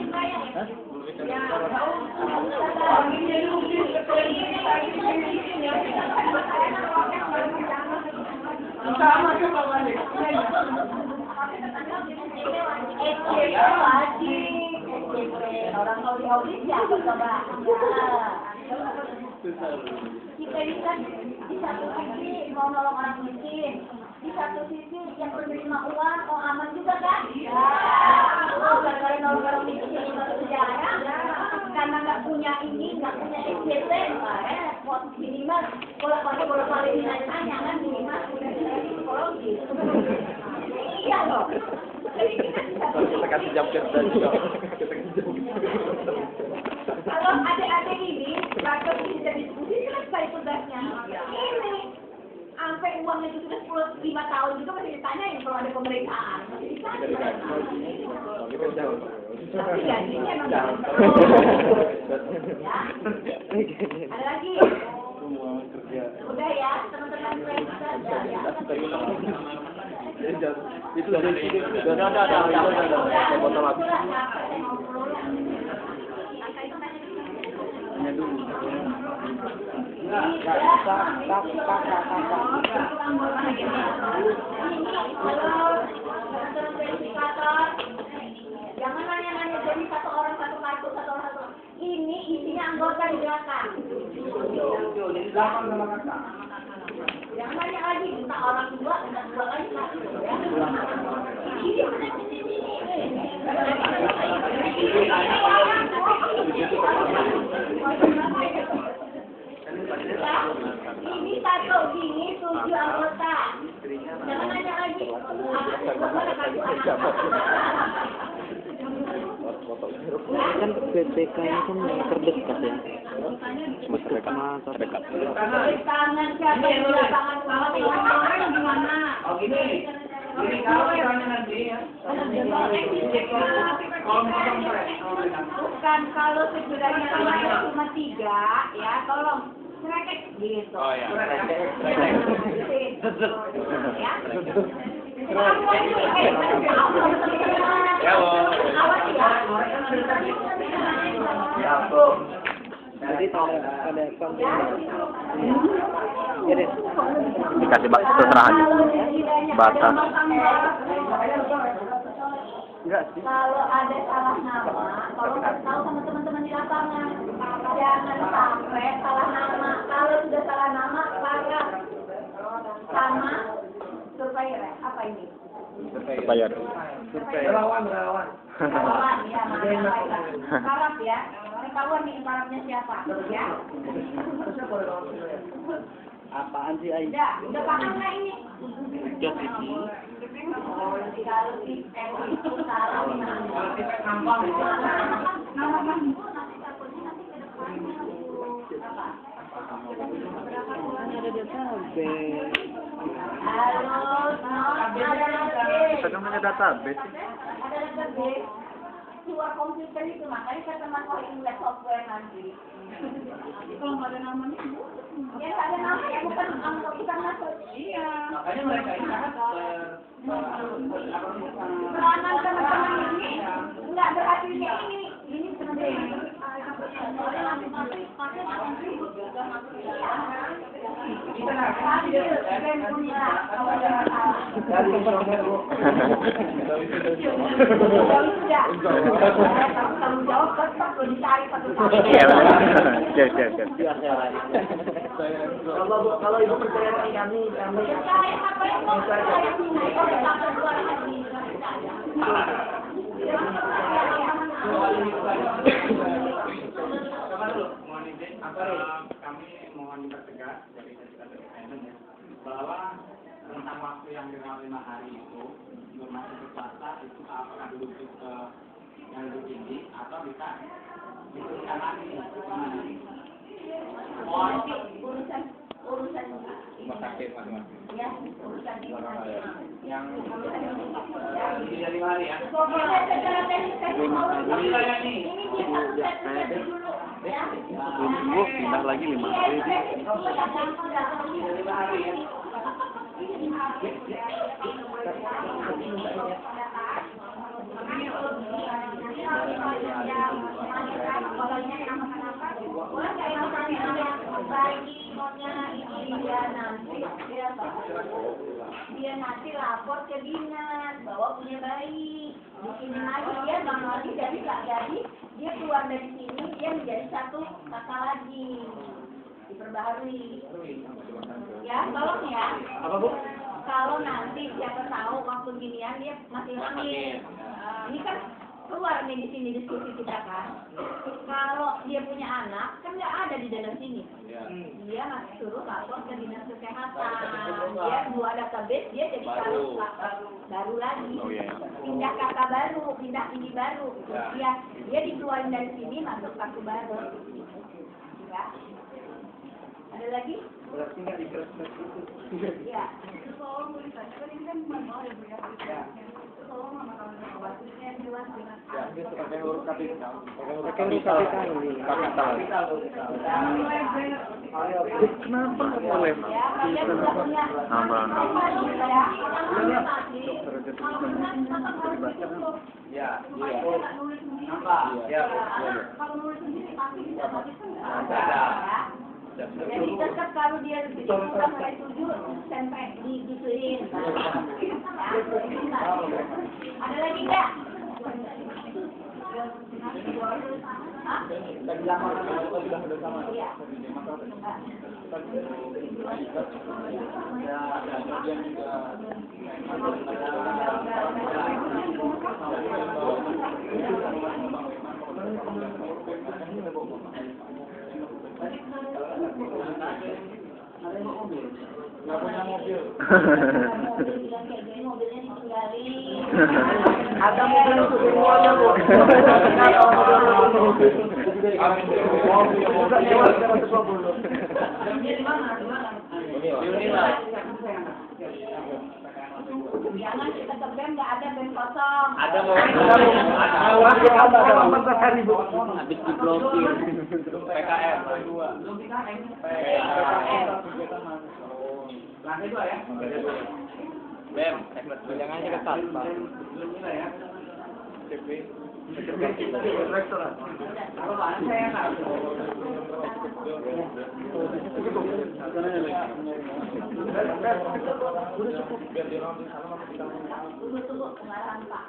Sama coba balik. Orang kalau di audit siapa coba? Kita bisa di satu sisi mau nolong orang miskin, di satu sisi yang penerima uang, oh aman juga kan? Ya, gara-gara nolong orang miskin yang baru sejarah, karena nggak punya ini, nggak punya SPT, minimal bolak-balik nanya kan minimal udah dari psikologi. Iya loh. Kita kasih jam kerja juga. Kalau adik-adik ini, bakal bisa diskusi selesai tugasnya. Ini, sampai uangnya itu sudah 5 tahun juga masih ditanyain kalau ada pemeriksaan. Masih ditanya. Tapi gajinya emang ya. Ada lagi? Udah ya, teman-teman periksa ya. Itu udah botol lagi. Jangan nanya-nanya jadi satu orang satu kartu, satu orang satu. Ini isinya anggota di belakang. Jadi 8 sama kakak. Jangan nanya lagi, minta orang dua, minta dua lagi satu. Ini ini satu gini 7 anggota. Jangan nanya lagi. Kan PPK ini kan terdekat ya. Terdekat. Tangan siapa yang di lapangan kemarin gimana? Oh gini. Ini kalau misalnya nanti ya. Bukan kalau sebenarnya cuma 3 ya, tolong sereket gitu. Oh ya. Ya. Awas ya. Jadi ada Dikasih terserah aja. Batas. Kalau ada salah nama, kalau kasih tahu sama teman-teman di lapangan, jangan sampai salah nama. Kalau sudah salah nama, parah sama surveyor. Apa ini? Bayar. Relawan. Relawan ya, paraf ya. Ketahuan nih parafnya siapa, ya? apaan sih Ai? Udah paham nggak ini? Jos ini. Kalau si itu salah Kita kan punya database. ada database keluar komputer itu, makanya saya teman orang lihat software nanti. Kalau nggak ada namanya, ya nggak ada namanya, bukan masuk. Iya. Makanya mereka ini sangat Peranan teman-teman ini nggak berhasilnya ini sebenarnya. Dari Indonesia, Bu. Tanggung jawab tetap lo dicari satu-satu. Iya, benar. Siap, siap, siap. Kalau ibu percaya dengan kami Percaya apa yang mau percaya ini? Kalau sampai luar hati. Kami mohon dipertegas dari BPN bahwa rentang waktu yang dengan 5 hari itu belum masuk ke swasta itu apakah dirujuk ke yang lebih tinggi atau bisa diteruskan lagi Urusan Rumah sakit masing-masing. ya, urusan ini. Yang Lebih dari 5 hari ya. Pokoknya secara teknis kasih tahu ini dia satu dulu. Bu, pindah lagi 5 hari. Dia nanti lapor ke dinas bahwa punya bayi. Di sini lagi dia bang lagi jadi nggak jadi dia keluar dari sini dia menjadi satu kakak lagi diperbaharui. Ya tolong ya. Apa, Bu? Kalau nanti siapa tahu waktu ginian dia masih hamil. Ini kan keluar nih di sini diskusi kita kan. Kalau dia punya anak kan nggak ada di dalam sini. Dia masih suruh lapor ke dinas kesehatan. Dia dua database dia jadi baru lagi. Oh, iya. Pindah kakak baru, pindah ini baru. Dia dikeluarin dari sini masuk kartu baru. Ya. Ada lagi? berarti nggak dikeras-keras itu. Ya. Pakai huruf kapital. Pakai huruf kapital ini. Kapital. Kenapa boleh? Ya, kalian sudah punya. Nambah. Ya, iya. Nampak. Ya, Kalau nulis sendiri pasti bisa bagus kan? Ada. Ya. Jadi tetap kalau dia sudah mulai setuju sampai disuruhin. Ada lagi nggak? Tadi lama kan sudah bersama. Iya. Ya, kemudian juga nggak punya mobil. Mobilnya ditinggalin. Ada mobil untuk semuanya, Bu. Jangan kita ke BEM nggak ada BEM kosong. Ada mau habis diblokir. PKR. Lantai 2 ya. BEM, jangan aja ketat, Pak. Belum mulai ya. CP. Restoran. Kalau bahan saya nggak. Tunggu pengarahan Pak.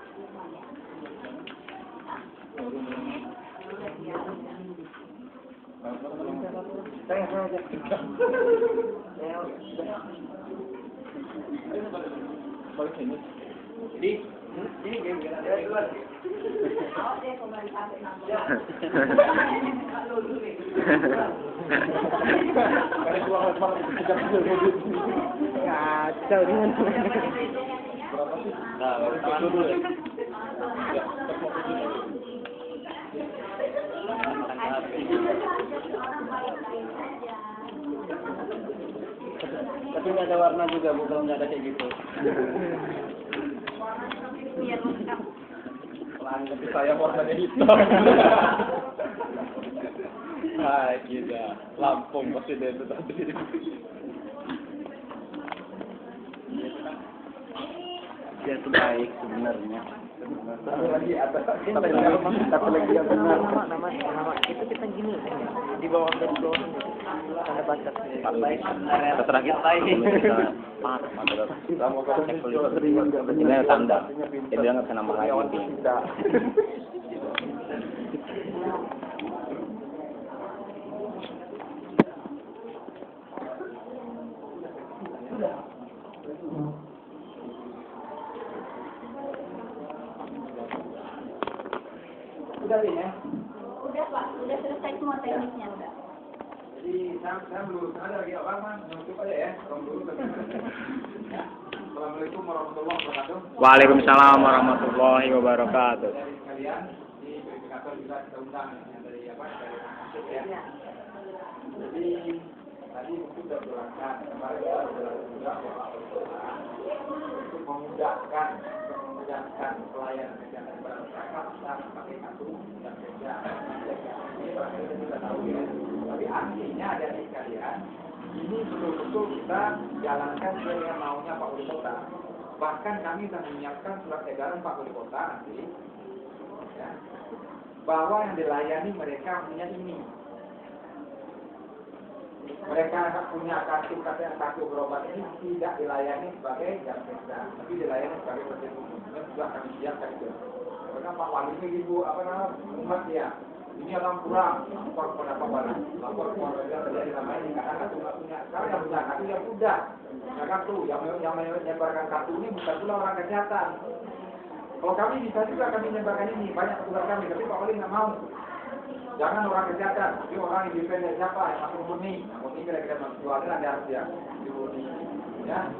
Jadi, ini game Oh, dia kembali sampai Kacau dengan tapi nggak ada warna juga, Bu, kalau nggak ada kayak gitu. biar lengkap. Tapi saya warnanya hitam. Hai, gila. Lampung pasti dia itu tadi. Dia tuh baik sebenarnya. Satu lagi ada. Tapi lagi yang benar. nama itu kita gini di bawah dari bawah. Tanda baca baik area Terserah kita ini. Ini ada tanda. Jadi dia nggak bisa nambah lagi. Udah ini ya. Udah Pak, udah selesai semua teknisnya udah. Jadi saya meluruskan aja lagi apa man, nutup aja ya. Tolong dulu. Ya. Assalamualaikum warahmatullahi wabarakatuh. Waalaikumsalam warahmatullahi wabarakatuh. Dari sekalian di verifikator juga kita undang yang dari apa dari masuk ya. Jadi tadi mungkin sudah berangkat kemarin kita sudah juga untuk memudahkan pelayanan kesehatan kepada masyarakat kita pakai kartu dan kerja. Ini barangkali kita sudah tahu ya. Tapi artinya dari sekalian ini betul-betul kita jalankan sesuai dengan maunya Pak Wali Kota. Bahkan kami sudah menyiapkan surat edaran Pak Wali Kota nanti, ya, bahwa yang dilayani mereka punya ini. Mereka punya kartu berobat ini tidak dilayani sebagai jam kerja, tapi dilayani sebagai pekerja umum. Dan sudah kami siapkan itu. Karena Pak Wali ini ibu umat ya. Ini akan kurang, lapor kepada Pak Wali, lapor kepada terjadi namanya ini karena kartu nggak punya. Sekarang yang punya kartu yang sudah, ya kartu yang menyebarkan kartu ini bukan pula orang kesehatan. Kalau kami bisa juga kami menyebarkan ini banyak petugas kami, tapi Pak Wali nggak mau. Jangan orang kesehatan, tapi orang independen siapa yang masuk murni, murni kira-kira menjualnya nanti harus dia di murni, ya.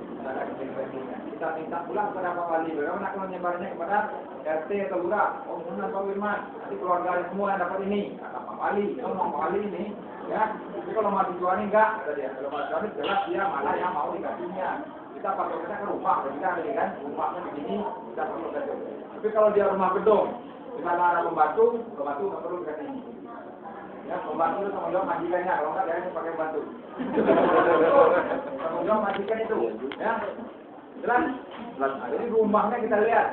Kita minta pulang kepada Pak Wali, bagaimana kalau menyebarnya kepada RT atau lurah, Om Pak Wirman, nanti keluarga semua yang dapat ini, kata Pak Wali, ngomong Pak Wali ini, ya. Tapi kalau mahasiswa ini enggak, kata dia, kalau mahasiswa ini jelas dia mana yang mau dikasihnya. Kita patoknya ke rumah, kita kan rumahnya begini, kita perlu kasih. Tapi kalau dia rumah gedung, di sana ada pembantu nggak perlu dikasih ini. Ya, pembantu itu tanggung jawab majikannya, kalau enggak dia pakai pembantu. Tanggung jawab majikan itu, ya. Jelas? Nah, jadi rumahnya kita lihat.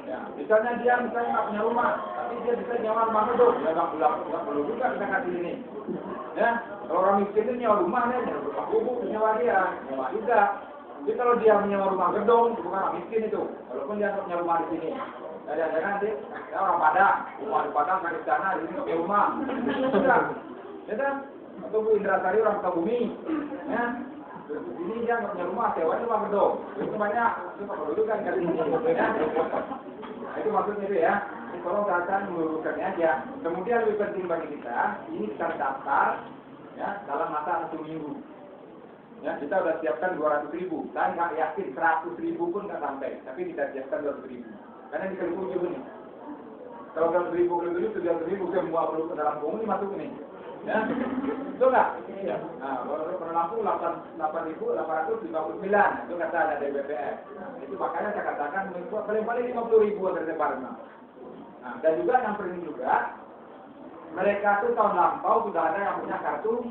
Ya, misalnya dia nggak punya rumah, tapi dia bisa nyawa rumah gedung, ya nggak perlu juga kita kasih ini. Ya, kalau orang miskin itu nyawa rumahnya, nyawa rumah gubuk, nyawa dia, nyawa juga. Jadi kalau dia menyewa rumah gedung, bukan orang miskin itu, walaupun dia punya rumah di sini. Jangan nanti, ya orang Padang, rumah di Padang kan di sana, di sini punya rumah. Sudah, ya kan? Atau Bu Indrasari orang Sukabumi, ya. Ini dia nggak punya rumah, sewanya rumah gedung. Itu banyak, itu Pak Dulu kan kali ini. Ya. Nah, itu maksudnya itu ya. Ini tolong saya meluruskannya aja. Kemudian lebih penting bagi kita, ini kita daftar, ya, dalam masa 1 minggu. Ya, kita sudah siapkan 200.000. Saya nggak yakin 100.000 pun nggak sampai, tapi kita siapkan 200.000. Karena di Kalimantan ini, kalau 100.000 700.000 semua produk dalam umum ini masuk ini. Ya, itu nggak? Ya. Nah, kalau lampu 8.859, itu kata ada dari BPS. Itu makanya saya katakan paling-paling 50.000 tersebar. Nah, dan juga yang penting juga, mereka tuh tahun lampau sudah ada yang punya kartu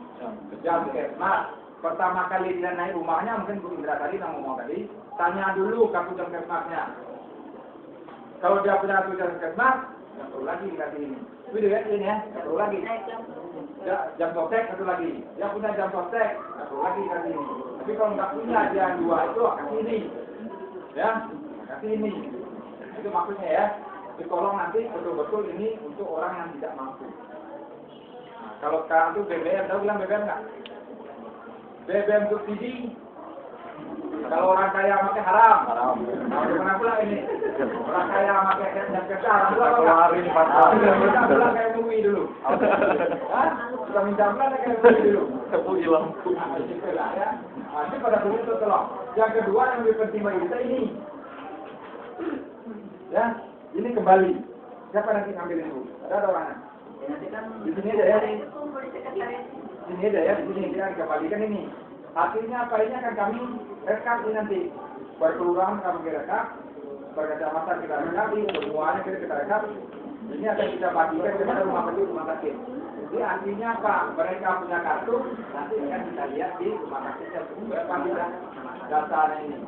jam kesmas. Pertama kali dia naik rumahnya, mungkin Bu Indra tadi yang ngomong tadi, tanya dulu kartu jam kesmasnya. Kalau dia punya kartu jam kesmas, nggak perlu lagi dikasih ini. Video ya, ini ya, nggak perlu lagi. Ya, jam sostek satu lagi. Dia punya jam sostek, nggak perlu lagi dikasih ini. Tapi kalau nggak punya dia 2 itu kasih ini. Ya, kasih ini. Itu maksudnya ya. Jadi tolong nanti betul-betul ini untuk orang yang tidak mampu. Nah, kalau sekarang tuh BBM, tahu bilang BBM nggak? BBM subsidi. Kalau orang kaya pakai haram. Nah, gimana pula ini? Orang kaya pakai jam kerja haram pula apa? Keluarin minta bulan kayak MUI dulu. Hah? Sudah minta bulan kayak MUI dulu. Kepuji lampu. Nah, itulah ya. Nah, ini pada dulu itu tolong. Yang kedua yang lebih penting bagi kita ini. Ya, ini kembali. Siapa nanti ngambil itu? Ada orangnya? Di sini aja ya. Di sini aja ya. Di sini dia kembalikan ini. Hasilnya apa ini akan kami rekap ini nanti. Berkelurahan kami rekap, berkecamatan kita rekap, semuanya kita rekap. Ini akan kita bagikan kepada rumah sakit. Jadi artinya apa? Mereka punya kartu, nanti akan kita lihat di rumah sakitnya. Berapa kita datanya ini.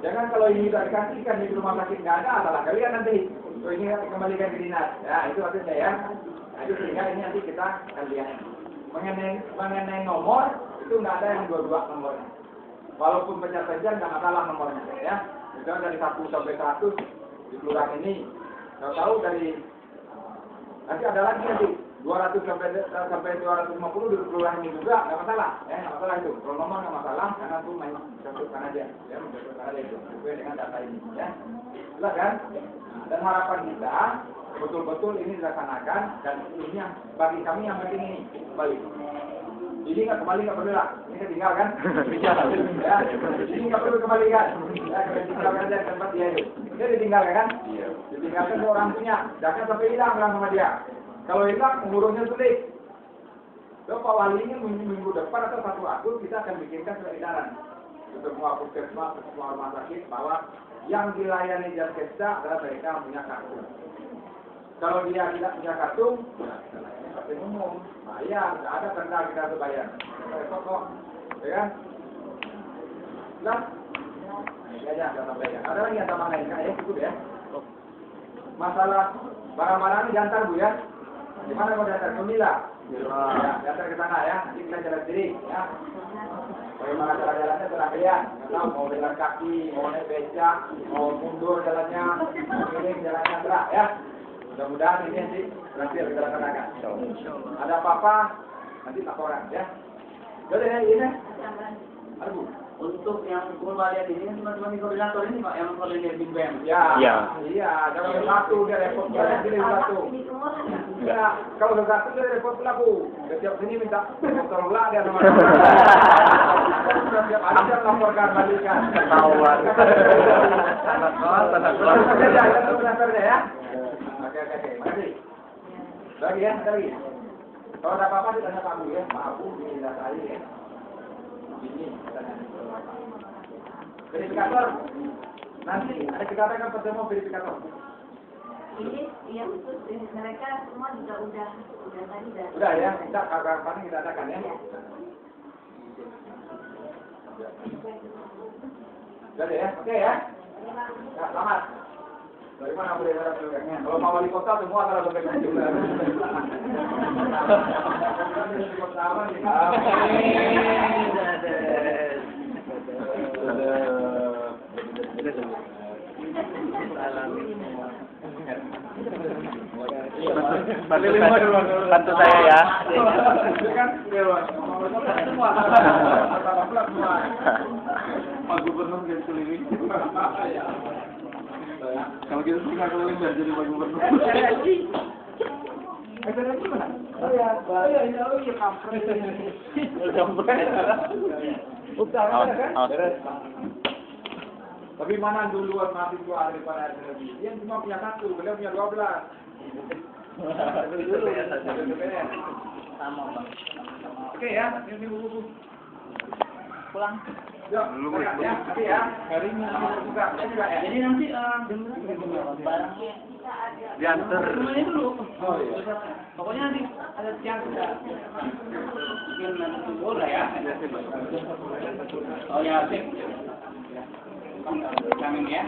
Jangan kalau ini tidak dikasihkan di rumah sakit nggak ada, salah kalian nanti. So ini kembalikan ke dinas. Ya itu artinya ya. Nah, itu sehingga ini nanti kita akan lihat. mengenai nomor itu nggak ada yang dua-dua nomornya. Walaupun pencar-pencar nggak masalah nomornya, ya. Misalnya dari 1 sampai 100 di kelurahan ini, tahu dari nanti ada lagi nanti 200 sampai 250 di kelurahan ini juga nggak masalah, ya nggak masalah itu. Kalau nomor nggak masalah karena itu main contohkan aja, ya mencontohkan aja itu sesuai dengan data ini, ya. Jelas kan? Nah, dan harapan kita betul-betul ini dilaksanakan dan ini yang bagi kami yang penting ini kembali. Ini nggak kembali nggak perlu lah, ini ketinggal kan? Ya, ini nggak perlu kembalikan. Ya, tinggalkan aja tempat dia itu. Dia ditinggalkan kan? Iya. Ditinggalkan ke orang punya, jangan sampai hilang sama dia. Kalau hilang, ngurusnya sulit. So, Pak Wali ini minggu depan atau 1 Agustus kita akan bikinkan surat edaran ke semua puskesmas, ke semua rumah sakit bahwa yang dilayani Jaskesda adalah mereka punya kartu. Kalau dia tidak punya kartu, ya kita layani kartu umum. Bayar, tidak ada tanda kita harus bayar. Repot kok, ya kan? Jelas? Ya, jangan bayar. Ada lagi yang tambahan lain, ya cukup ya. Masalah barang-barang ini diantar Bu ya. Gimana kalau diantar? Kemila. Ya, diantar ke sana ya. Nanti kita jalan sendiri, ya. Bagaimana cara jalannya terang kalian? Nggak tahu mau jalan kaki, mau naik becak, mau mundur jalannya, keliling jalannya terang ya. Mudah-mudahan ini nanti berhasil kita laksanakan. Ada apa-apa nanti laporan ya. Jadi ini. Aduh. Untuk yang kembalian ini teman-teman koordinator ini Pak yang koordinir di BEM. Ya. Iya. Iya, jangan satu dia repot dia pilih satu. Ya, kalau satu dia repot pula Bu. Setiap sini minta tolonglah dia sama. Setiap hari dia laporkan balikan. Ketahuan. Anak kelas. Ya, itu ya. Oke. Makasih. Lagi ya, lagi. Kalau ada apa-apa ditanya Pak Bu ya. Pak Bu ini data ya. Ini verifikator. Nanti ada kita akan pertemuan verifikator. Ini iya khusus mereka semua juga udah tadi dah. Udah ya, kita kapan kita adakan ya. Udah ya, oke ya. Ya, selamat. Dari mana boleh ada peluangnya? Kalau Pak Wali Kota semua adalah peluang juga. Bantu saya ya. Pak Gubernur jadi keliling. Kalau kita suka keliling biar jadi Pak Gubernur. Oh ya, tapi mana duluan mahasiswa daripada lebih? Dia cuma punya 1, beliau punya 12. Sama Bang. Oke ya, ini buku. Pulang. Ya, nanti ya. Harinya juga ya. Jadi nanti barangnya Diantar. semuanya dulu. Oh iya. Pokoknya nanti ada siang sudah. Mungkin nanti boleh ya. Oh ya, sip. Kami ya.